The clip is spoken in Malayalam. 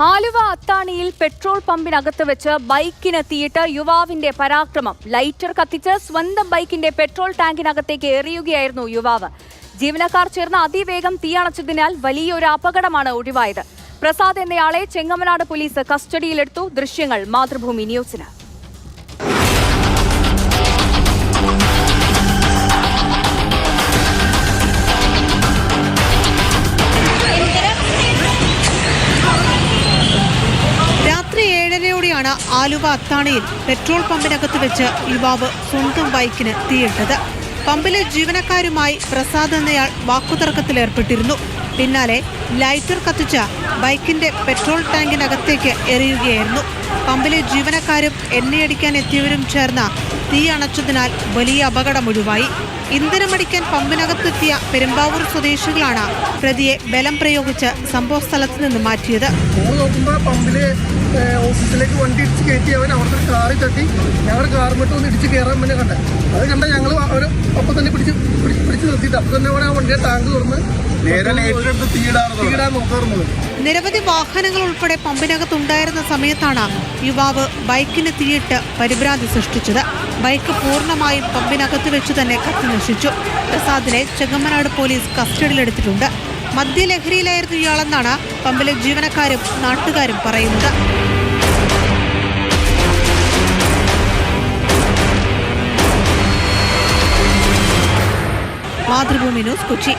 ആലുവ അത്താണിയിൽ പെട്രോൾ പമ്പിനകത്ത് വെച്ച് ബൈക്കിന് തീയിട്ട് യുവാവിന്റെ പരാക്രമം. ലൈറ്റർ കത്തിച്ച് സ്വന്തം ബൈക്കിന്റെ പെട്രോൾ ടാങ്കിനകത്തേക്ക് എറിയുകയായിരുന്നു യുവാവ്. ജീവനക്കാർ ചേർന്ന് അതിവേഗം തീയണച്ചതിനാൽ വലിയൊരു അപകടമാണ് ഒഴിവായത്. പ്രസാദ് എന്നയാളെ ചെങ്ങമനാട് പോലീസ് കസ്റ്റഡിയിലെടുത്തു. ദൃശ്യങ്ങൾ മാതൃഭൂമി ന്യൂസിന്. ആലുവ അത്താണിയിൽ പെട്രോൾ പമ്പിനകത്ത് വെച്ച് യുവാവ് സ്വന്തം ബൈക്കിന് തീയിട്ടത്. പമ്പിലെ ജീവനക്കാരുമായി പ്രസാദ് എന്നയാൾ വാക്കുതർക്കത്തിലേർപ്പെട്ടിരുന്നു. പിന്നാലെ ലൈറ്റർ കത്തിച്ച ബൈക്കിന്റെ പെട്രോൾ ടാങ്കിനകത്തേക്ക് എറിയുകയായിരുന്നു. പമ്പിലെ ജീവനക്കാരും എണ്ണയടിക്കാൻ എത്തിയവരും ചേർന്ന തീ അണച്ചതിനാൽ വലിയ അപകടമൊഴിവായി. ഇന്ധനമടിക്കാൻ പമ്പിനകത്തെത്തിയ പെരുമ്പാവൂർ സ്വദേശികളാണ് പ്രതിയെ ബലം പ്രയോഗിച്ച് സംഭവ സ്ഥലത്ത് നിന്ന് മാറ്റിയത്. പമ്പില് ഓഫീസിലേക്ക് വണ്ടി ഇടിച്ച് കയറ്റി അവൻ അവിടുത്തെ കാറിൽ തട്ടി ഞങ്ങളുടെ കാർമിട്ട് ഒന്ന് ഇടിച്ച് കയറാൻ തന്നെ കണ്ട. അത് കണ്ട ഞങ്ങൾ അവർ അപ്പം തന്നെ പിടിച്ച് നിർത്തിയിട്ട് അപ്പം തന്നെ അവിടെ ആ വണ്ടിയുടെ ടാങ്ക് തുറന്ന് തീയിടാൻ നോക്കാറുള്ളത്. നിരവധി വാഹനങ്ങൾ ഉൾപ്പെടെ പമ്പിനകത്തുണ്ടായിരുന്ന സമയത്താണ് യുവാവ് ബൈക്കിന് തീയിട്ട് പരിഭ്രാന്തി സൃഷ്ടിച്ചത്. ബൈക്ക് പൂർണ്ണമായും പമ്പിനകത്ത് വെച്ച് തന്നെ കത്തി നശിച്ചു. പ്രസാദിനെ ചെങ്ങമനാട് പോലീസ് കസ്റ്റഡിയിലെടുത്തിട്ടുണ്ട്. മദ്യലഹരിയിലായിരുന്നു ഇയാളെന്നാണ് പമ്പിലെ ജീവനക്കാരും നാട്ടുകാരും പറയുന്നത്. മാതൃഭൂമി ന്യൂസ്, കൊച്ചി.